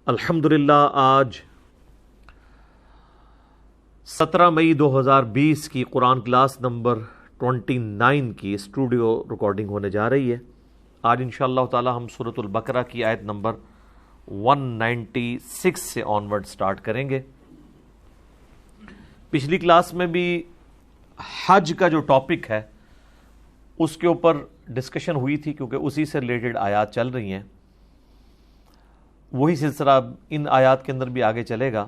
الحمدللہ آج 17 مئی 2020 کی قرآن کلاس نمبر 29 کی اسٹوڈیو ریکارڈنگ ہونے جا رہی ہے۔ آج انشاءاللہ تعالی ہم سورۃ البقرہ کی آیت نمبر 196 سے آنورڈ سٹارٹ کریں گے۔ پچھلی کلاس میں بھی حج کا جو ٹاپک ہے اس کے اوپر ڈسکشن ہوئی تھی، کیونکہ اسی سے ریلیٹڈ آیات چل رہی ہیں۔ وہی سلسلہ ان آیات کے اندر بھی آگے چلے گا۔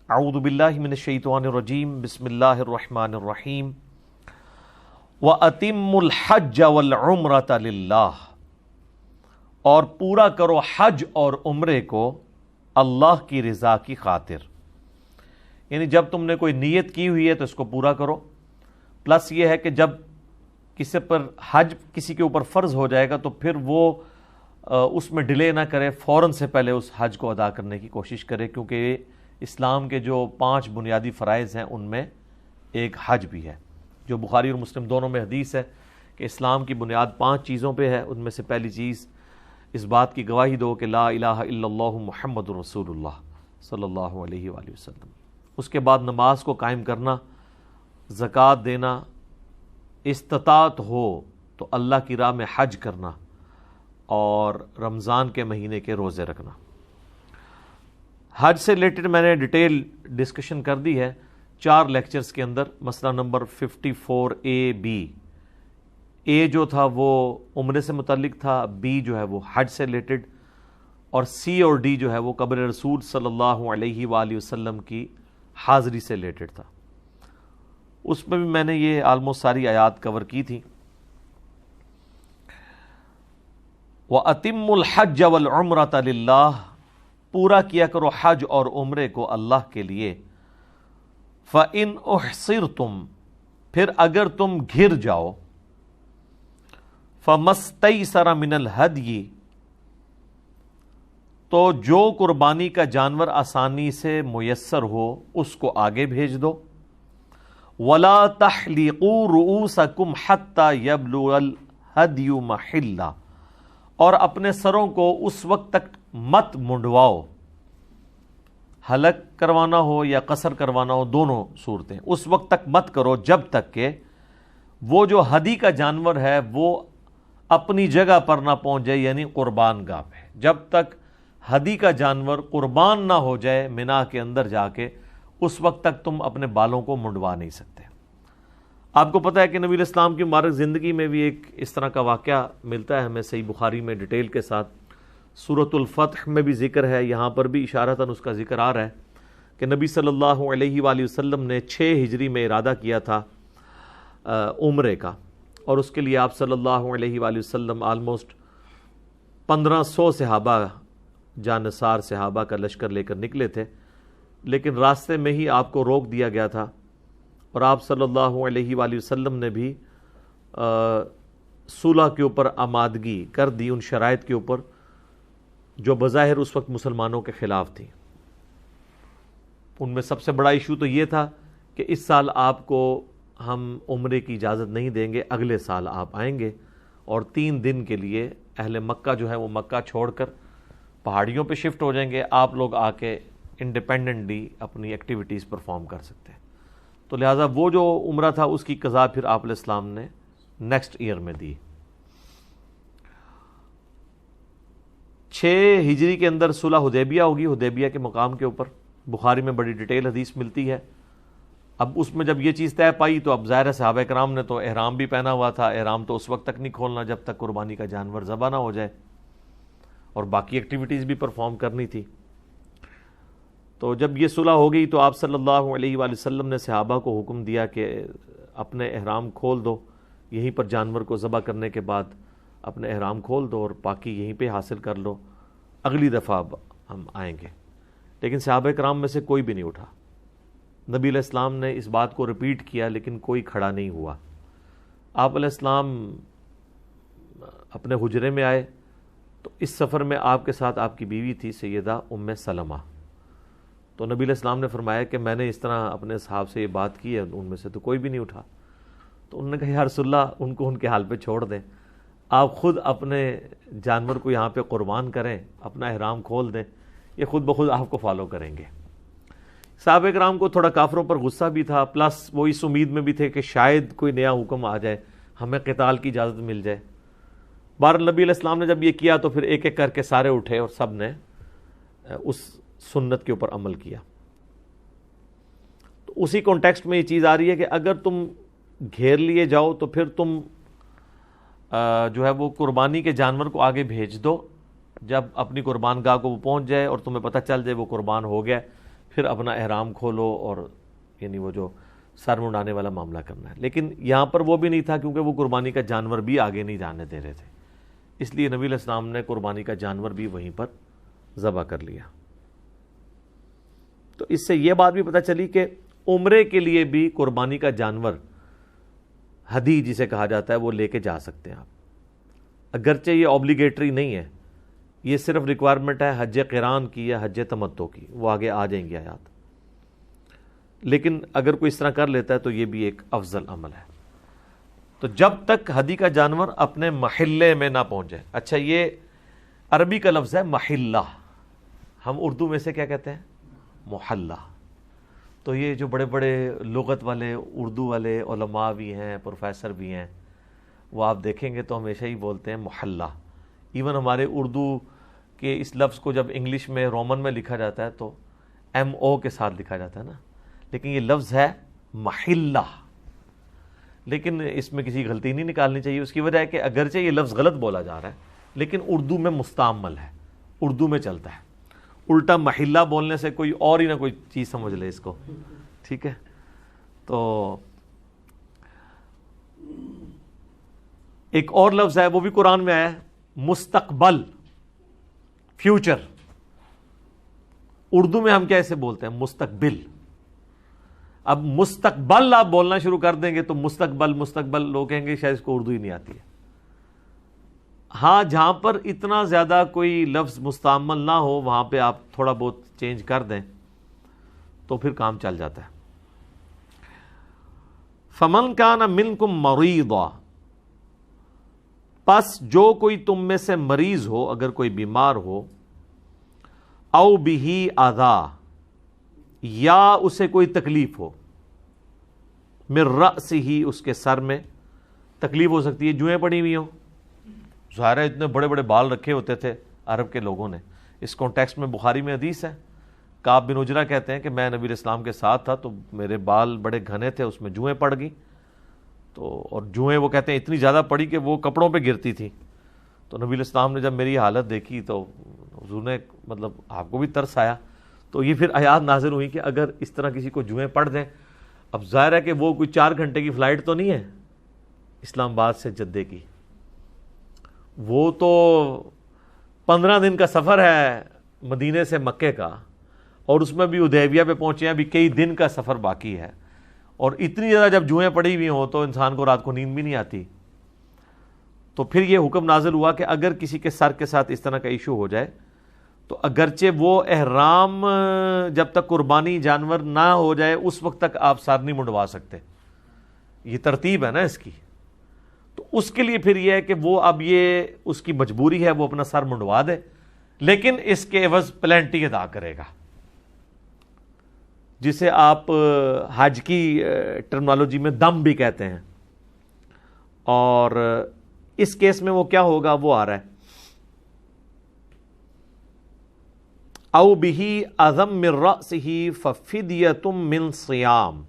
اعوذ باللہ من الشیطان الرجیم، بسم اللہ الرحمن الرحیم۔ وَأَتِمُّ الْحَجَّ وَالْعُمْرَةَ لِلَّهِ، اور پورا کرو حج اور عمرے کو اللہ کی رضا کی خاطر، یعنی جب تم نے کوئی نیت کی ہوئی ہے تو اس کو پورا کرو۔ پلس یہ ہے کہ جب کسی پر حج کسی کے اوپر فرض ہو جائے گا تو پھر وہ اس میں ڈیلے نہ کرے، فوراً سے پہلے اس حج کو ادا کرنے کی کوشش کرے، کیونکہ اسلام کے جو 5 بنیادی فرائض ہیں ان میں ایک حج بھی ہے، جو بخاری اور مسلم دونوں میں حدیث ہے کہ اسلام کی بنیاد 5 چیزوں پہ ہے۔ ان میں سے پہلی چیز اس بات کی گواہی دو کہ لا الہ الا اللہ محمد رسول اللہ صلی اللہ علیہ وآلہ وسلم۔ اس کے بعد نماز کو قائم کرنا، زکوٰۃ دینا، استطاعت ہو تو اللہ کی راہ میں حج کرنا، اور رمضان کے مہینے کے روزے رکھنا۔ حج سے ریلیٹڈ میں نے ڈیٹیل ڈسکشن کر دی ہے 4 لیکچرز کے اندر۔ مسئلہ نمبر 54A-B، اے جو تھا وہ عمرے سے متعلق تھا، بی جو ہے وہ حج سے ریلیٹڈ، اور سی اور ڈی جو ہے وہ قبر رسول صلی اللہ علیہ وآلہ وسلم کی حاضری سے ریلیٹڈ تھا۔ اس میں بھی میں نے یہ آلموسٹ ساری آیات کور کی تھی۔ وَأَتِمُّ الْحَجَّ وَالْعُمْرَةَ لِلَّهِ، پورا کیا کرو حج اور عمرے کو اللہ کے لیے۔ فَإِنْ أُحْصِرْتُمْ، پھر اگر تم گھر جاؤ، فَمَسْتَيْسَرَ مِنَ الْهَدْيِ، تو جو قربانی کا جانور آسانی سے میسر ہو اس کو آگے بھیج دو۔ وَلَا تَحْلِقُوا رُؤُوسَكُمْ حَتَّى يَبْلُغَ الْهَدْيُ مَحِلَّهُ، اور اپنے سروں کو اس وقت تک مت منڈواؤ، حلق کروانا ہو یا قصر کروانا ہو، دونوں صورتیں، اس وقت تک مت کرو جب تک کہ وہ جو ہدی کا جانور ہے وہ اپنی جگہ پر نہ پہنچ جائے، یعنی قربان گاہ پہ۔ جب تک ہدی کا جانور قربان نہ ہو جائے منا کے اندر جا کے، اس وقت تک تم اپنے بالوں کو منڈوا نہیں سکتے۔ آپ کو پتہ ہے کہ نبی علیہ السلام کی مبارک زندگی میں بھی ایک اس طرح کا واقعہ ملتا ہے ہمیں صحیح بخاری میں ڈیٹیل کے ساتھ۔ سورۃ الفتح میں بھی ذکر ہے، یہاں پر بھی اشارتاً اس کا ذکر آ رہا ہے کہ نبی صلی اللہ علیہ وآلہ وسلم نے 6 ہجری میں ارادہ کیا تھا عمرے کا، اور اس کے لیے آپ صلی اللہ علیہ وآلہ وسلم آلموسٹ 1500 صحابہ جانصار صحابہ کا لشکر لے کر نکلے تھے، لیکن راستے میں ہی آپ کو روک دیا گیا تھا، اور آپ صلی اللہ علیہ وآلہ وسلم نے بھی صلح کے اوپر آمادگی کر دی ان شرائط کے اوپر جو بظاہر اس وقت مسلمانوں کے خلاف تھی۔ ان میں سب سے بڑا ایشو تو یہ تھا کہ اس سال آپ کو ہم عمرے کی اجازت نہیں دیں گے، اگلے سال آپ آئیں گے، اور 3 دن کے لیے اہل مکہ جو ہے وہ مکہ چھوڑ کر پہاڑیوں پہ شفٹ ہو جائیں گے، آپ لوگ آ کے انڈیپینڈنٹلی اپنی ایکٹیویٹیز پرفارم کر سکتے ہیں۔ تو لہٰذا وہ جو عمرہ تھا اس کی قضا پھر آپ علیہ السلام نے نیکسٹ ایئر میں دی۔ 6 ہجری کے اندر صلح حدیبیہ ہوگی، حدیبیہ کے مقام کے اوپر بخاری میں بڑی ڈیٹیل حدیث ملتی ہے۔ اب اس میں جب یہ چیز طے پائی تو اب ظاہر صحابہ کرام نے تو احرام بھی پہنا ہوا تھا، احرام تو اس وقت تک نہیں کھولنا جب تک قربانی کا جانور ذبح نہ ہو جائے، اور باقی ایکٹیویٹیز بھی پرفارم کرنی تھی۔ تو جب یہ صلح ہو گئی تو آپ صلی اللہ علیہ وآلہ وسلم نے صحابہ کو حکم دیا کہ اپنے احرام کھول دو، یہیں پر جانور کو ذبح کرنے کے بعد اپنے احرام کھول دو اور پاکی یہیں پہ حاصل کر لو، اگلی دفعہ ہم آئیں گے۔ لیکن صحابہ کرام میں سے کوئی بھی نہیں اٹھا۔ نبی علیہ السلام نے اس بات کو ریپیٹ کیا لیکن کوئی کھڑا نہیں ہوا۔ آپ علیہ السلام اپنے حجرے میں آئے تو اس سفر میں آپ کے ساتھ آپ کی بیوی تھی سیدہ ام سلمہ۔ تو نبی علیہ السلام نے فرمایا کہ میں نے اس طرح اپنے صحاب سے یہ بات کی ہے، ان میں سے تو کوئی بھی نہیں اٹھا۔ تو انہوں نے کہا یا رسول اللہ، ان کو ان کے حال پہ چھوڑ دیں، آپ خود اپنے جانور کو یہاں پہ قربان کریں، اپنا احرام کھول دیں، یہ خود بخود آپ کو فالو کریں گے۔ صحابہ کرام کو تھوڑا کافروں پر غصہ بھی تھا، پلس وہ اس امید میں بھی تھے کہ شاید کوئی نیا حکم آ جائے، ہمیں قتال کی اجازت مل جائے۔ بہرحال نبی علیہ السلام نے جب یہ کیا تو پھر ایک ایک کر کے سارے اٹھے اور سب نے اس سنت کے اوپر عمل کیا۔ تو اسی کانٹیکسٹ میں یہ چیز آ رہی ہے کہ اگر تم گھیر لیے جاؤ تو پھر تم جو ہے وہ قربانی کے جانور کو آگے بھیج دو، جب اپنی قربان گاہ کو وہ پہنچ جائے اور تمہیں پتہ چل جائے وہ قربان ہو گیا، پھر اپنا احرام کھولو اور یعنی وہ جو سر منڈانے والا معاملہ کرنا ہے۔ لیکن یہاں پر وہ بھی نہیں تھا کیونکہ وہ قربانی کا جانور بھی آگے نہیں جانے دے رہے تھے، اس لیے نبی علیہ السلام نے قربانی کا جانور بھی وہیں پر ذبح کر لیا۔ تو اس سے یہ بات بھی پتہ چلی کہ عمرے کے لیے بھی قربانی کا جانور، ہدی جسے کہا جاتا ہے، وہ لے کے جا سکتے ہیں آپ، اگرچہ یہ اوبلیگیٹری نہیں ہے، یہ صرف ریکوائرمنٹ ہے حج قران کی یا حج تمتع کی، وہ آگے آ جائیں گے آیات۔ لیکن اگر کوئی اس طرح کر لیتا ہے تو یہ بھی ایک افضل عمل ہے۔ تو جب تک ہدی کا جانور اپنے محلے میں نہ پہنچ جائے۔ اچھا، یہ عربی کا لفظ ہے محلہ، ہم اردو میں سے کیا کہتے ہیں؟ محلہ۔ تو یہ جو بڑے بڑے لغت والے اردو والے علماء بھی ہیں، پروفیسر بھی ہیں، وہ آپ دیکھیں گے تو ہمیشہ ہی بولتے ہیں محلہ۔ ایون ہمارے اردو کے اس لفظ کو جب انگلش میں رومن میں لکھا جاتا ہے تو ایم او کے ساتھ لکھا جاتا ہے نا، لیکن یہ لفظ ہے محلہ۔ لیکن اس میں کسی غلطی نہیں نکالنی چاہیے، اس کی وجہ ہے کہ اگرچہ یہ لفظ غلط بولا جا رہا ہے لیکن اردو میں مستعمل ہے، اردو میں چلتا ہے۔ الٹا محلہ بولنے سے کوئی اور ہی نہ کوئی چیز سمجھ لے اس کو، ٹھیک ہے؟ تو ایک اور لفظ ہے، وہ بھی قرآن میں آیا ہے، مستقبل، فیوچر۔ اردو میں ہم کیا اسے بولتے ہیں؟ مستقبل۔ اب مستقبل آپ بولنا شروع کر دیں گے تو مستقبل لوگ کہیں گے شاید اس کو اردو ہی نہیں آتی ہے۔ ہاں، جہاں پر اتنا زیادہ کوئی لفظ مستعمل نہ ہو وہاں پہ آپ تھوڑا بہت چینج کر دیں تو پھر کام چل جاتا ہے۔ فَمَنْ كَانَ مِنْكُمْ مَرِيضًا، پس جو کوئی تم میں سے مریض ہو، اگر کوئی بیمار ہو، او بِهِ اذى، یا اسے کوئی تکلیف ہو، من رأسہ، اس کے سر میں تکلیف ہو سکتی ہے، جوئیں پڑی ہوئی ہوں۔ ظاہر ہے اتنے بڑے بڑے بال رکھے ہوتے تھے عرب کے لوگوں نے، اس کانٹیکسٹ میں بخاری میں حدیث ہے، کعب بن عجرہ کہتے ہیں کہ میں نبی علیہ السلام کے ساتھ تھا تو میرے بال بڑے گھنے تھے، اس میں جوئیں پڑ گئیں، تو اور جوئیں وہ کہتے ہیں اتنی زیادہ پڑی کہ وہ کپڑوں پہ گرتی تھی۔ تو نبی علیہ السلام نے جب میری حالت دیکھی تو حضور نے مطلب آپ کو بھی ترس آیا، تو یہ پھر آیات نازل ہوئی کہ اگر اس طرح کسی کو جوئیں پڑ دیں، اب ظاہر ہے کہ وہ کوئی 4 گھنٹے کی فلائٹ تو نہیں ہے اسلام آباد سے جدے کی، وہ تو 15 دن کا سفر ہے مدینے سے مکے کا، اور اس میں بھی حدیبیہ پہ پہنچے ہیں، ابھی کئی دن کا سفر باقی ہے، اور اتنی زیادہ جب جوئیں پڑی ہوئی ہوں تو انسان کو رات کو نیند بھی نہیں آتی۔ تو پھر یہ حکم نازل ہوا کہ اگر کسی کے سر کے ساتھ اس طرح کا ایشو ہو جائے تو اگرچہ وہ احرام جب تک قربانی جانور نہ ہو جائے اس وقت تک آپ سر نہیں منڈوا سکتے، یہ ترتیب ہے نا اس کی۔ تو اس کے لیے پھر یہ ہے کہ وہ اب یہ اس کی مجبوری ہے، وہ اپنا سر منڈوا دے، لیکن اس کے عوض پلینٹی ادا کرے گا، جسے آپ حج کی ٹرمنالوجی میں دم بھی کہتے ہیں۔ اور اس کیس میں وہ کیا ہوگا وہ آ رہا ہے، او بہ اذی من رأسہ ففدیۃ من صیام،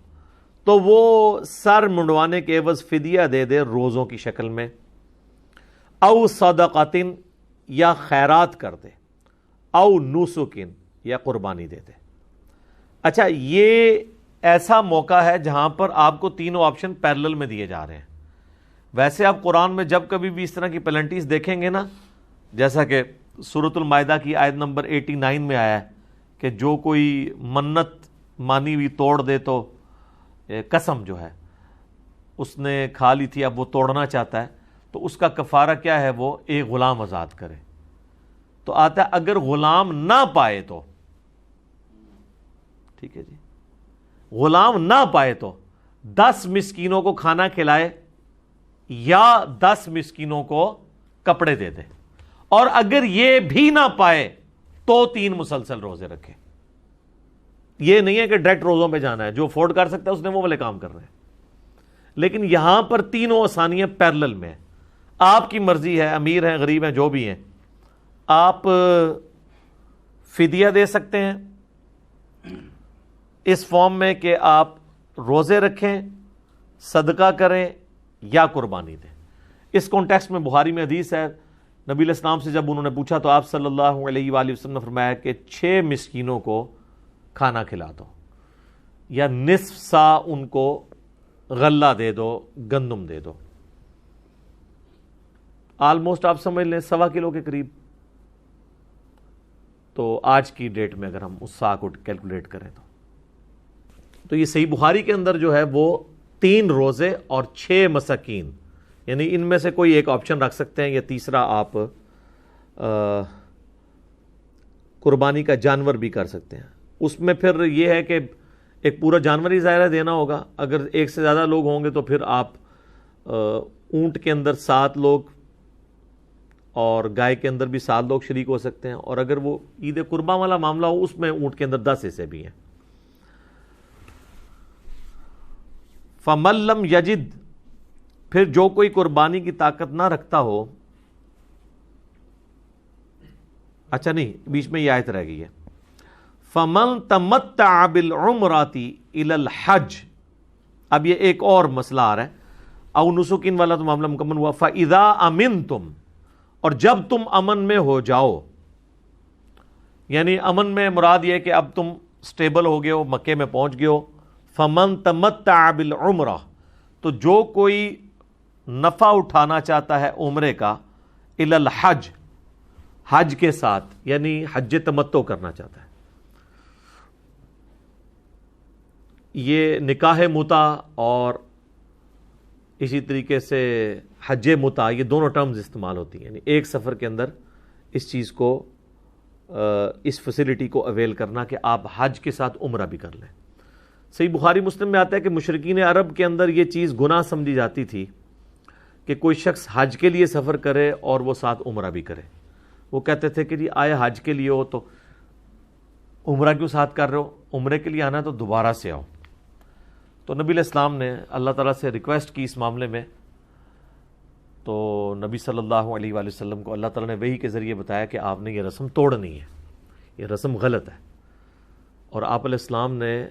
تو وہ سر منڈوانے کے عوض فدیہ دے دے روزوں کی شکل میں، او صدقۃ، یا خیرات کر دے، او نسک، یا قربانی دے دے۔ اچھا، یہ ایسا موقع ہے جہاں پر آپ کو تینوں آپشن پیرلل میں دیے جا رہے ہیں۔ ویسے آپ قرآن میں جب کبھی بھی اس طرح کی پلنٹیز دیکھیں گے نا، جیسا کہ سورۃ المائدہ کی آیت نمبر 89 میں آیا ہے کہ جو کوئی منت مانی ہوئی توڑ دے تو قسم جو ہے اس نے کھا لی تھی، اب وہ توڑنا چاہتا ہے تو اس کا کفارہ کیا ہے؟ وہ ایک غلام آزاد کرے۔ تو آتا ہے اگر غلام نہ پائے تو، ٹھیک ہے جی، غلام نہ پائے تو 10 مسکینوں کو کھانا کھلائے یا 10 مسکینوں کو کپڑے دے دے، اور اگر یہ بھی نہ پائے تو 3 مسلسل روزے رکھے. یہ نہیں ہے کہ ڈائریکٹ روزوں پہ جانا ہے, جو افورڈ کر سکتا ہے اس نے وہ والے کام کر رہے ہیں, لیکن یہاں پر تینوں آسانیاں پیرلل میں ہیں. آپ کی مرضی ہے, امیر ہیں غریب ہیں جو بھی ہیں, آپ فدیہ دے سکتے ہیں اس فارم میں کہ آپ روزے رکھیں, صدقہ کریں یا قربانی دیں. اس کانٹیکسٹ میں بخاری میں حدیث ہے, نبی علیہ السلام سے جب انہوں نے پوچھا تو آپ صلی اللہ علیہ وآلہ وسلم نے فرمایا کہ 6 مسکینوں کو کھانا کھلا دو, یا نصف سا ان کو غلہ دے دو, گندم دے دو. آلموسٹ آپ سمجھ لیں 1.25 کلو کے قریب. تو آج کی ڈیٹ میں اگر ہم اس سا کو کیلکولیٹ کریں تو یہ صحیح بخاری کے اندر جو ہے وہ 3 روزے اور 6 مساکین, یعنی ان میں سے کوئی ایک آپشن رکھ سکتے ہیں, یا تیسرا آپ قربانی کا جانور بھی کر سکتے ہیں. اس میں پھر یہ ہے کہ ایک پورا جانور ہی ظاہر دینا ہوگا. اگر ایک سے زیادہ لوگ ہوں گے تو پھر آپ اونٹ کے اندر 7 لوگ اور گائے کے اندر بھی 7 لوگ شریک ہو سکتے ہیں, اور اگر وہ عید قربان والا معاملہ ہو اس میں اونٹ کے اندر 10 حصے بھی ہیں. فَمَن لَّمْ يَجِدْ, پھر جو کوئی قربانی کی طاقت نہ رکھتا ہو, اچھا نہیں بیچ میں یہ آیت رہ گئی ہے, فَمَن تَمَتَّعَ بِالْعُمْرَةِ إِلَى الْحَجِّ. اب یہ ایک اور مسئلہ آ رہا ہے, او نسکین والا تو معاملہ مکمل ہوا. فَإِذَا أَمِنْتُمْ, اور جب تم امن میں ہو جاؤ, یعنی امن میں مراد یہ کہ اب تم سٹیبل ہو گئے ہو, مکے میں پہنچ گئے ہو. فَمَن تَمَتَّعَ بِالْعُمْرَةِ, تو جو کوئی نفع اٹھانا چاہتا ہے عمرے کا, إِلَى الْحَجِّ, حج کے ساتھ, یعنی حج تمتع کرنا چاہتا ہے. یہ نکاح متع اور اسی طریقے سے حج متع, یہ دونوں ٹرمز استعمال ہوتی ہیں, یعنی ایک سفر کے اندر اس چیز کو, اس فیسلٹی کو اویل کرنا کہ آپ حج کے ساتھ عمرہ بھی کر لیں. صحیح بخاری مسلم میں آتا ہے کہ مشرکین عرب کے اندر یہ چیز گناہ سمجھی جاتی تھی کہ کوئی شخص حج کے لیے سفر کرے اور وہ ساتھ عمرہ بھی کرے. وہ کہتے تھے کہ جی آئے حج کے لیے ہو تو عمرہ کیوں ساتھ کر رہے ہو, عمرے کے لیے آنا تو دوبارہ سے آؤ. تو نبی علیہ السلام نے اللہ تعالیٰ سے ریکویسٹ کی اس معاملے میں, تو نبی صلی اللہ علیہ وآلہ وسلم کو اللہ تعالیٰ نے وحی کے ذریعے بتایا کہ آپ نے یہ رسم توڑنی ہے, یہ رسم غلط ہے. اور آپ علیہ السلام نے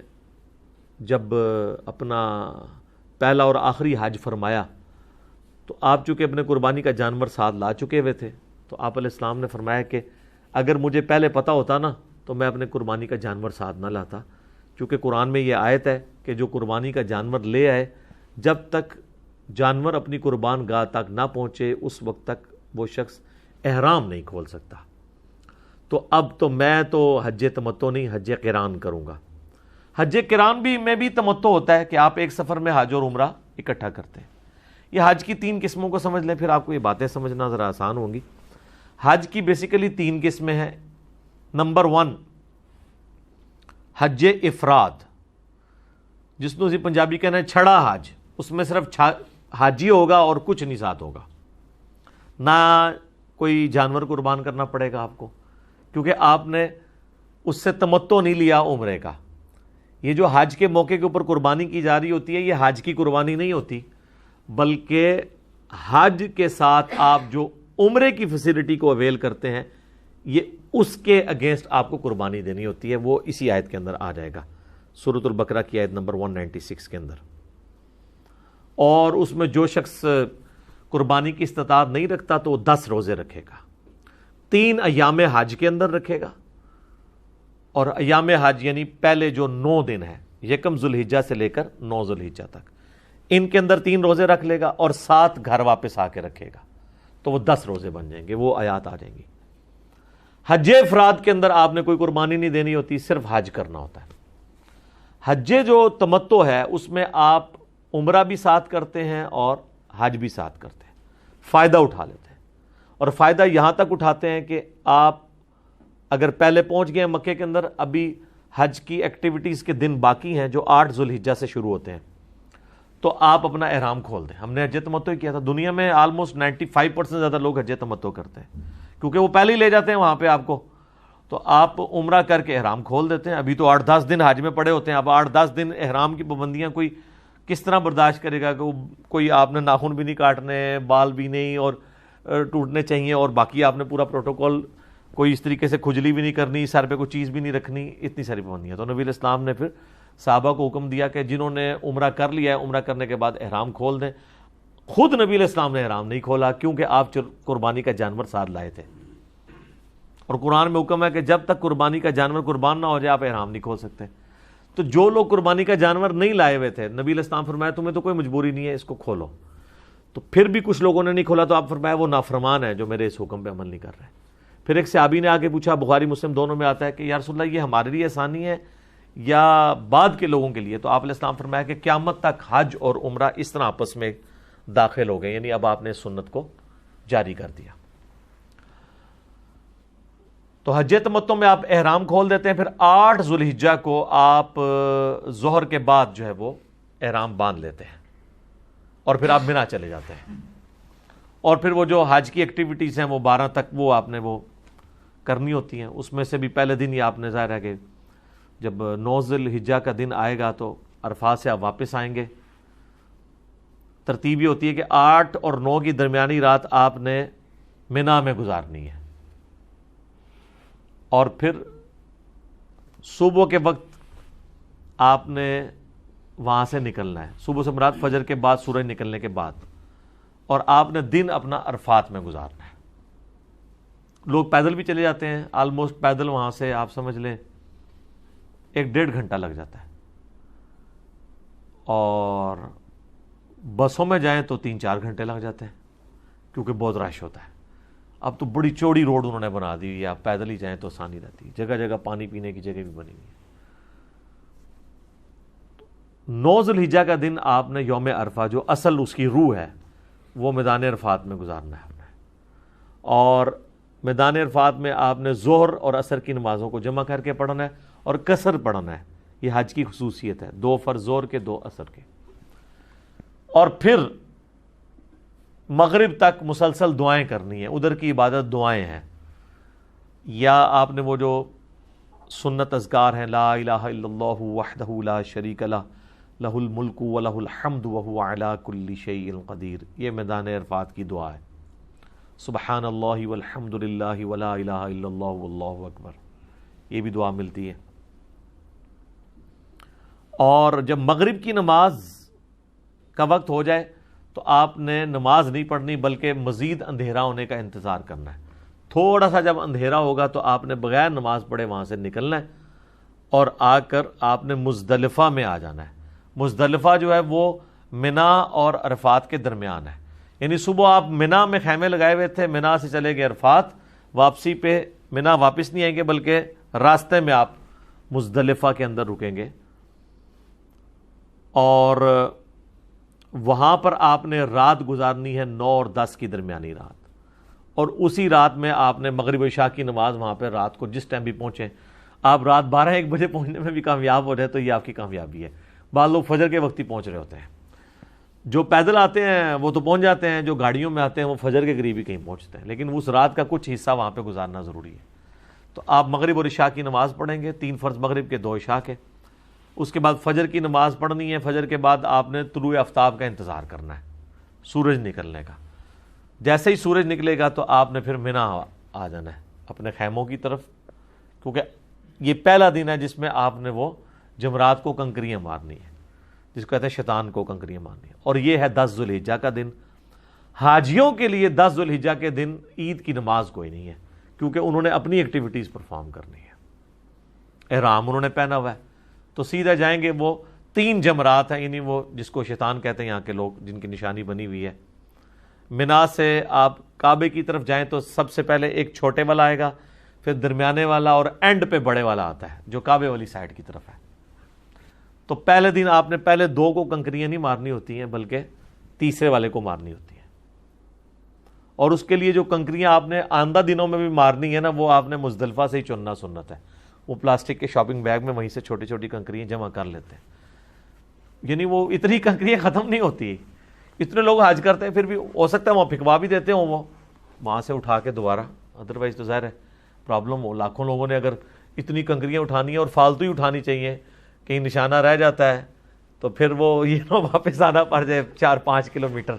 جب اپنا پہلا اور آخری حج فرمایا تو آپ چونکہ اپنے قربانی کا جانور ساتھ لا چکے ہوئے تھے, تو آپ علیہ السلام نے فرمایا کہ اگر مجھے پہلے پتہ ہوتا نا تو میں اپنے قربانی کا جانور ساتھ نہ لاتا, چونکہ قرآن میں یہ آیت ہے کہ جو قربانی کا جانور لے آئے, جب تک جانور اپنی قربان گاہ تک نہ پہنچے اس وقت تک وہ شخص احرام نہیں کھول سکتا. تو اب تو میں تو حج تمتع نہیں, حج قران کروں گا. حج قران بھی میں بھی تمتع ہوتا ہے کہ آپ ایک سفر میں حج اور عمرہ اکٹھا کرتے ہیں. یہ حج کی 3 قسموں کو سمجھ لیں, پھر آپ کو یہ باتیں سمجھنا ذرا آسان ہوں گی. حج کی بیسیکلی 3 قسمیں ہیں. نمبر 1 حج افراد, جس کو پنجابی کہنا ہے چھڑا حج. اس میں صرف حاجی ہوگا اور کچھ نہیں ساتھ ہوگا, نہ کوئی جانور قربان کرنا پڑے گا آپ کو, کیونکہ آپ نے اس سے تمتع نہیں لیا عمرے کا. یہ جو حج کے موقع کے اوپر قربانی کی جا رہی ہوتی ہے یہ حج کی قربانی نہیں ہوتی, بلکہ حج کے ساتھ آپ جو عمرے کی فیسلٹی کو اویل کرتے ہیں یہ اس کے اگینسٹ آپ کو قربانی دینی ہوتی ہے. وہ اسی آیت کے اندر آ جائے گا, سورۃ البقرہ کی آیت نمبر 196 کے اندر. اور اس میں جو شخص قربانی کی استطاعت نہیں رکھتا تو وہ 10 روزے رکھے گا, 3 ایام حج کے اندر رکھے گا, اور ایام حج یعنی پہلے جو 9 دن ہیں, یکم ذوالحجہ سے لے کر 9 ذوالحجہ تک, ان کے اندر 3 روزے رکھ لے گا اور 7 گھر واپس آ کے رکھے گا, تو وہ 10 روزے بن جائیں گے. وہ آیات آ جائیں گی. حج افراد کے اندر آپ نے کوئی قربانی نہیں دینی ہوتی, صرف حج کرنا ہوتا ہے. حج جو تمتع ہے اس میں آپ عمرہ بھی ساتھ کرتے ہیں اور حج بھی ساتھ کرتے ہیں, فائدہ اٹھا لیتے ہیں. اور فائدہ یہاں تک اٹھاتے ہیں کہ آپ اگر پہلے پہنچ گئے ہیں مکے کے اندر, ابھی حج کی ایکٹیویٹیز کے دن باقی ہیں جو 8 ذوالحجہ سے شروع ہوتے ہیں, تو آپ اپنا احرام کھول دیں. ہم نے حج تمتع کیا تھا. دنیا میں آلموسٹ 95% زیادہ لوگ حج تمتع کرتے ہیں, کیونکہ وہ پہلے ہی لے جاتے ہیں وہاں پہ آپ کو, تو آپ عمرہ کر کے احرام کھول دیتے ہیں. ابھی تو 8-10 دن حج میں پڑے ہوتے ہیں. اب 8-10 دن احرام کی پابندیاں کوئی کس طرح برداشت کرے گا کہ کوئی آپ نے ناخن بھی نہیں کاٹنے, بال بھی نہیں اور ٹوٹنے چاہیے, اور باقی آپ نے پورا پروٹوکول, کوئی اس طریقے سے کھجلی بھی نہیں کرنی, سر پہ کوئی چیز بھی نہیں رکھنی, اتنی ساری پابندیاں. تو نبی علیہ السلام نے پھر صحابہ کو حکم دیا کہ جنہوں نے عمرہ کر لیا ہے, عمرہ کرنے کے بعد احرام کھول دیں. خود نبی علیہ السلام نے احرام نہیں کھولا کیونکہ آپ قربانی کا جانور ساتھ لائے تھے, اور قرآن میں حکم ہے کہ جب تک قربانی کا جانور قربان نہ ہو جائے آپ احرام نہیں کھول سکتے. تو جو لوگ قربانی کا جانور نہیں لائے ہوئے تھے, نبی علیہ السلام فرمایا تمہیں تو کوئی مجبوری نہیں ہے, اس کو کھولو. تو پھر بھی کچھ لوگوں نے نہیں کھولا, تو آپ فرمایا وہ نافرمان ہے جو میرے اس حکم پہ عمل نہیں کر رہے. پھر ایک صحابی نے آگے پوچھا, بخاری مسلم دونوں میں آتا ہے کہ یا رسول اللہ یہ ہمارے لیے آسانی ہے یا بعد کے لوگوں کے لیے؟ تو آپ علیہ السلام فرمایا کہ قیامت تک حج اور عمرہ اس طرح آپس میں داخل ہو گئے, یعنی اب آپ نے سنت کو جاری کر دیا. تو حج تمتع میں آپ احرام کھول دیتے ہیں, پھر 8 ذو الحجہ کو آپ ظہر کے بعد جو ہے وہ احرام باندھ لیتے ہیں, اور پھر آپ منا چلے جاتے ہیں. اور پھر وہ جو حج کی ایکٹیویٹیز ہیں وہ 12 تک وہ آپ نے وہ کرنی ہوتی ہیں. اس میں سے بھی پہلے دن ہی آپ نے ظاہر ہے کہ جب 9 ذو الحجہ کا دن آئے گا تو عرفات سے آپ واپس آئیں گے. ترتیب یہ ہوتی ہے کہ 8 اور 9 کی درمیانی رات آپ نے منا میں گزارنی ہے, اور پھر صبح کے وقت آپ نے وہاں سے نکلنا ہے. صبح سے مراد فجر کے بعد, سورج نکلنے کے بعد, اور آپ نے دن اپنا عرفات میں گزارنا ہے. لوگ پیدل بھی چلے جاتے ہیں, آلموسٹ پیدل وہاں سے آپ سمجھ لیں 1-1.5 گھنٹہ لگ جاتا ہے, اور بسوں میں جائیں تو 3-4 گھنٹے لگ جاتے ہیں کیونکہ بہت رش ہوتا ہے. اب تو بڑی چوڑی روڈ انہوں نے بنا دی ہوئی ہے, آپ پیدل ہی جائیں تو آسانی رہتی ہے. جگہ جگہ پانی پینے کی جگہ بھی بنی ہوئی ہے. 9 ذو الحجہ کا دن آپ نے یوم عرفہ, جو اصل اس کی روح ہے, وہ میدان عرفات میں گزارنا ہے. اور میدان عرفات میں آپ نے ظہر اور عصر کی نمازوں کو جمع کر کے پڑھنا ہے اور قصر پڑھنا ہے. یہ حج کی خصوصیت ہے, 2 فرض ظہر کے 2 عصر کے. اور پھر مغرب تک مسلسل دعائیں کرنی ہیں. ادھر کی عبادت دعائیں ہیں, یا آپ نے وہ جو سنت اذکار ہیں, لا الہ الا اللہ وحدہ لا شریک لہ لہ الملک ولہ الحمد وہو علی کل شیء قدیر, یہ میدان عرفات کی دعا ہے. سبحان اللہ والحمد للہ ولا الہ الا اللہ واللہ اکبر, یہ بھی دعا ملتی ہے. اور جب مغرب کی نماز کا وقت ہو جائے تو آپ نے نماز نہیں پڑھنی, بلکہ مزید اندھیرا ہونے کا انتظار کرنا ہے. تھوڑا سا جب اندھیرا ہوگا تو آپ نے بغیر نماز پڑھے وہاں سے نکلنا ہے, اور آ کر آپ نے مزدلفہ میں آ جانا ہے. مزدلفہ جو ہے وہ منا اور عرفات کے درمیان ہے, یعنی صبح آپ منا میں خیمے لگائے ہوئے تھے, منا سے چلے گئے عرفات, واپسی پہ منا واپس نہیں آئیں گے بلکہ راستے میں آپ مزدلفہ کے اندر رکیں گے, اور وہاں پر آپ نے رات گزارنی ہے 9 اور 10 کی درمیانی رات. اور اسی رات میں آپ نے مغرب و عشاء کی نماز وہاں پہ رات کو جس ٹائم بھی پہنچیں, آپ رات 12-1 بجے پہنچنے میں بھی کامیاب ہو جائے تو یہ آپ کی کامیابی ہے. بعض لوگ فجر کے وقت ہی پہنچ رہے ہوتے ہیں. جو پیدل آتے ہیں وہ تو پہنچ جاتے ہیں, جو گاڑیوں میں آتے ہیں وہ فجر کے قریب ہی کہیں پہنچتے ہیں, لیکن اس رات کا کچھ حصہ وہاں پہ گزارنا ضروری ہے. تو آپ مغرب اور عشاء کی نماز پڑھیں گے, 3 فرض مغرب کے 2 عشاء کے. اس کے بعد فجر کی نماز پڑھنی ہے. فجر کے بعد آپ نے طلوع آفتاب کا انتظار کرنا ہے, سورج نکلنے کا. جیسے ہی سورج نکلے گا تو آپ نے پھر منا آ جانا ہے اپنے خیموں کی طرف, کیونکہ یہ پہلا دن ہے جس میں آپ نے وہ جمرات کو کنکریاں مارنی ہے, جس کو کہتے ہیں شیطان کو کنکریاں مارنی ہے. اور یہ ہے 10 ذو الحجہ کا دن. حاجیوں کے لیے 10 ذو الحجہ کے دن عید کی نماز کوئی نہیں ہے, کیونکہ انہوں نے اپنی ایکٹیویٹیز پرفارم کرنی ہے. احرام انہوں نے پہنا ہوا ہے, تو سیدھا جائیں گے. وہ 3 جمرات ہیں, یعنی وہ جس کو شیطان کہتے ہیں یہاں کے لوگ, جن کی نشانی بنی ہوئی ہے. منا سے آپ کعبے کی طرف جائیں تو سب سے پہلے ایک چھوٹے والا آئے گا, پھر درمیانے والا, اور اینڈ پہ بڑے والا آتا ہے جو کعبے والی سائڈ کی طرف ہے. تو پہلے دن آپ نے پہلے 2 کو کنکریاں نہیں مارنی ہوتی ہیں بلکہ تیسرے والے کو مارنی ہوتی ہیں. اور اس کے لیے جو کنکریاں آپ نے آئندہ دنوں میں بھی مارنی ہے نا, وہ آپ نے مزدلفہ سے ہی چننا سنت ہے. وہ پلاسٹک کے شاپنگ بیگ میں وہیں سے چھوٹی چھوٹی کنکریاں جمع کر لیتے ہیں, یعنی وہ اتنی کنکریاں ختم نہیں ہوتی. اتنے لوگ حج کرتے ہیں, پھر بھی ہو سکتا ہے وہاں پھکوا بھی دیتے ہوں, وہ وہاں سے اٹھا کے دوبارہ, ادروائز تو ظاہر ہے پرابلم ہو. لاکھوں لوگوں نے اگر اتنی کنکریاں اٹھانی ہیں اور فالتو ہی اٹھانی چاہیے, کہیں نشانہ رہ جاتا ہے تو پھر وہ یہ نہ واپس آنا پڑ جائے 4-5 کلومیٹر,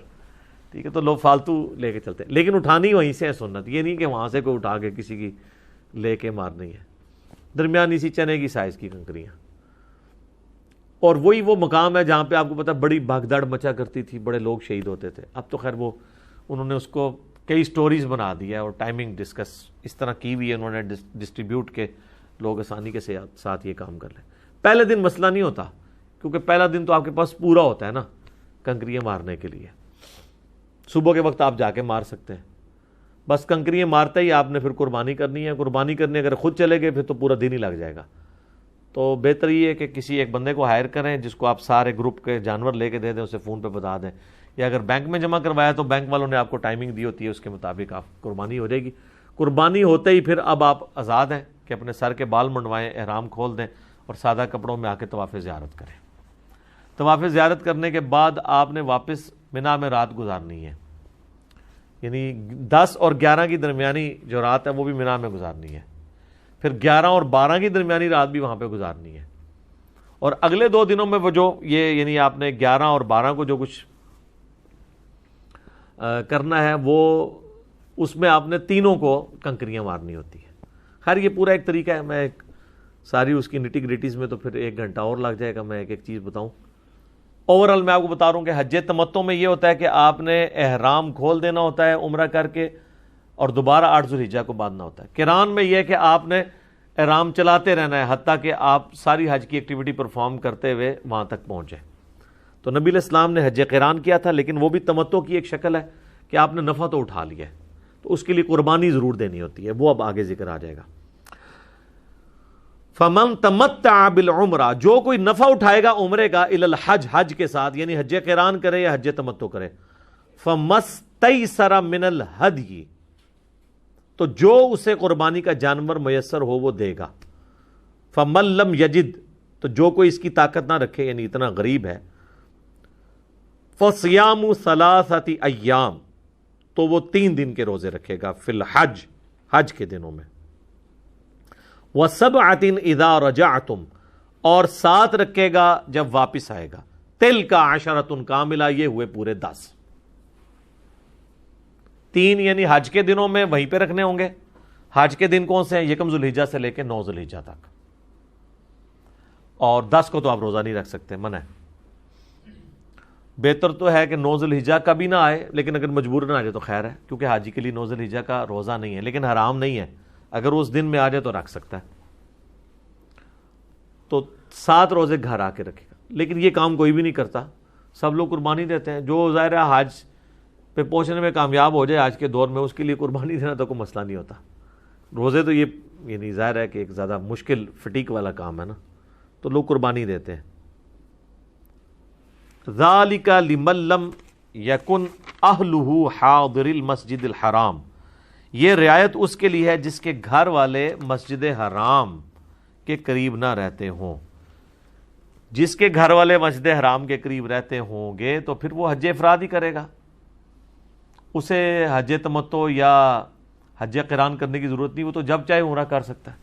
ٹھیک ہے, تو لوگ فالتو لے کے چلتے ہیں. لیکن اٹھانی وہیں سے ہے سنت, یہ نہیں کہ وہاں سے کوئی اٹھا کے کسی کی لے کے مارنی ہے. درمیانی سی چنے کی سائز کی کنکریاں. اور وہی وہ مقام ہے جہاں پہ آپ کو پتا بڑی بھگدڑ مچا کرتی تھی, بڑے لوگ شہید ہوتے تھے. اب تو خیر وہ انہوں نے اس کو کئی سٹوریز بنا دی ہے اور ٹائمنگ ڈسکس اس طرح کی ہوئی ہے انہوں نے ڈسٹریبیوٹ کے لوگ آسانی کے ساتھ یہ کام کر لیں. پہلے دن مسئلہ نہیں ہوتا کیونکہ پہلا دن تو آپ کے پاس پورا ہوتا ہے نا کنکریاں مارنے کے لیے. صبح کے وقت آپ جا کے مار سکتے ہیں, بس کنکریاں مارتے ہی آپ نے پھر قربانی کرنی ہے. قربانی کرنے اگر خود چلے گئے پھر تو پورا دن ہی لگ جائے گا. تو بہتر یہ ہے کہ کسی ایک بندے کو ہائر کریں جس کو آپ سارے گروپ کے جانور لے کے دے دیں, اسے فون پہ بتا دیں, یا اگر بینک میں جمع کروایا تو بینک والوں نے آپ کو ٹائمنگ دی ہوتی ہے, اس کے مطابق آپ قربانی ہو جائے گی. قربانی ہوتے ہی پھر اب آپ آزاد ہیں کہ اپنے سر کے بال منڈوائیں, احرام کھول دیں اور سادہ کپڑوں میں آ کے طواف زیارت کریں. طواف زیارت کرنے کے بعد آپ نے واپس منا میں رات گزارنی ہے, یعنی 10 اور 11 کی درمیانی جو رات ہے وہ بھی منا میں گزارنی ہے. پھر 11 اور 12 کی درمیانی رات بھی وہاں پہ گزارنی ہے. اور اگلے 2 دنوں میں وہ جو یہ یعنی آپ نے 11 اور 12 کو جو کچھ کرنا ہے وہ اس میں آپ نے تینوں کو کنکریاں مارنی ہوتی ہے. خیر یہ پورا ایک طریقہ ہے, میں ساری اس کی نٹی گریٹیز میں تو پھر 1 گھنٹہ اور لگ جائے گا, میں ایک ایک چیز بتاؤں. اوورآل میں آپ کو بتا رہا ہوں کہ حج تمتع میں یہ ہوتا ہے کہ آپ نے احرام کھول دینا ہوتا ہے عمرہ کر کے اور دوبارہ 8 ذوالحجہ کو باندھنا ہوتا ہے. قران میں یہ ہے کہ آپ نے احرام چلاتے رہنا ہے حتیٰ کہ آپ ساری حج کی ایکٹیویٹی پرفارم کرتے ہوئے وہاں تک پہنچے. تو نبی علیہ السلام نے حج قران کیا تھا, لیکن وہ بھی تمتع کی ایک شکل ہے کہ آپ نے نفع تو اٹھا لیا ہے, تو اس کے لیے قربانی ضرور دینی ہوتی ہے, وہ اب آگے ذکر آ جائے گا. فمن تمتع بالعمرہ, جو کوئی نفع اٹھائے گا عمرے کا الی الحج, حج کے ساتھ, یعنی حج قران کرے یا حج تمتع کرے, فمستیسر من الہدی, تو جو اسے قربانی کا جانور میسر ہو وہ دے گا. فمن لم یجد, تو جو کوئی اس کی طاقت نہ رکھے یعنی اتنا غریب ہے, فصیام 3 ایام, تو وہ 3 دن کے روزے رکھے گا فی الحج, حج کے دنوں میں. وَسَبْعَةٍ اِذَا رَجَعْتُمْ, اور 7 رکھے گا جب واپس آئے گا. تِلْكَ عَشَرَةٌ کاملہ, یہ ہوئے پورے 10. 3 یعنی حج کے دنوں میں وہیں پہ رکھنے ہوں گے. حج کے دن کون سے ہیں؟ 1 ذوالحجہ سے لے کے 9 ذوالحجہ تک. اور 10 کو تو آپ روزہ نہیں رکھ سکتے, منع ہے. بہتر تو ہے کہ 9 ذوالحجہ کا بھی نہ آئے, لیکن اگر مجبور نہ آ جائے تو خیر ہے, کیونکہ حاجی کے لیے 9 ذوالحجہ کا روزہ نہیں ہے, لیکن حرام نہیں ہے. اگر اس دن میں آ جائے تو رکھ سکتا ہے. تو 7 روزے گھر آ کے رکھے گا. لیکن یہ کام کوئی بھی نہیں کرتا, سب لوگ قربانی دیتے ہیں. جو ظاہر ہے حج پہ پہنچنے میں کامیاب ہو جائے آج کے دور میں, اس کے لیے قربانی دینا تو کوئی مسئلہ نہیں ہوتا. روزے تو یہ یعنی ظاہر ہے کہ ایک زیادہ مشکل فٹیک والا کام ہے نا, تو لوگ قربانی دیتے ہیں. ذالک لمن لم یکن اہلہ حاضر المسجد الحرام, یہ رعایت اس کے لیے ہے جس کے گھر والے مسجد حرام کے قریب نہ رہتے ہوں. جس کے گھر والے مسجد حرام کے قریب رہتے ہوں گے تو پھر وہ حج افراد ہی کرے گا, اسے حج تمتع یا حج قران کرنے کی ضرورت نہیں. وہ تو جب چاہے عمرہ کر سکتا ہے,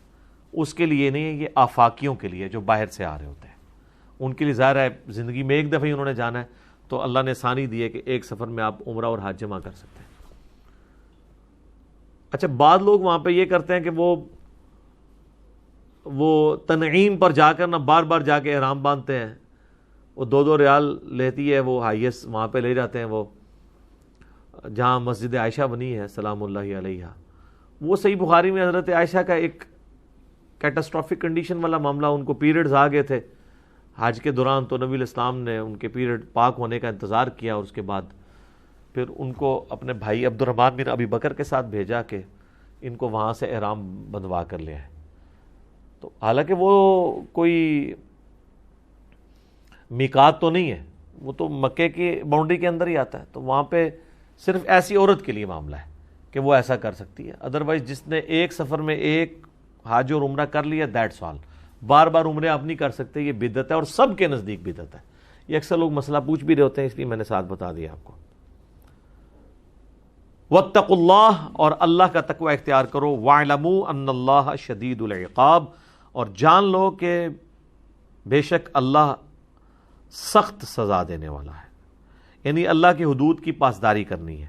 اس کے لیے نہیں ہے. یہ آفاقیوں کے لیے جو باہر سے آ رہے ہوتے ہیں, ان کے لیے ظاہر ہے زندگی میں ایک دفعہ ہی انہوں نے جانا ہے, تو اللہ نے آسانی دی ہے کہ ایک سفر میں آپ عمرہ اور حج جمع کر سکتے ہیں. اچھا, بعض لوگ وہاں پہ یہ کرتے ہیں کہ وہ تنعیم پر جا کر نہ بار بار جا کے احرام باندھتے ہیں. وہ 2 ریال لیتی ہے وہ ہائیسٹ, وہاں پہ لے جاتے ہیں وہ جہاں مسجد عائشہ بنی ہے سلام اللہ علیہا. وہ صحیح بخاری میں حضرت عائشہ کا ایک کیٹاسٹرافک کنڈیشن والا معاملہ, ان کو پیریڈز آ گئے تھے حج کے دوران, تو نبی علیہ السلام نے ان کے پیریڈ پاک ہونے کا انتظار کیا اور اس کے بعد پھر ان کو اپنے بھائی عبد الرحمن بن ابی بکر کے ساتھ بھیجا کہ ان کو وہاں سے احرام بندھوا کر لے آئے. تو حالانکہ وہ کوئی میقات تو نہیں ہے, وہ تو مکے کی باؤنڈری کے اندر ہی آتا ہے, تو وہاں پہ صرف ایسی عورت کے لیے معاملہ ہے کہ وہ ایسا کر سکتی ہے. ادروائز جس نے ایک سفر میں ایک حج اور عمرہ کر لیا دیٹس آل, بار بار عمرے آپ نہیں کر سکتے. یہ بدعت ہے اور سب کے نزدیک بدعت ہے. یہ اکثر لوگ مسئلہ پوچھ بھی رہے ہوتے ہیں, اس لیے میں نے ساتھ بتا دیا آپ کو. واتقوا اللہ، اور اللہ کا تقوی اختیار کرو، واعلموا ان اللہ شدید العقاب، اور جان لو کہ بے شک اللہ سخت سزا دینے والا ہے، یعنی اللہ کی حدود کی پاسداری کرنی ہے۔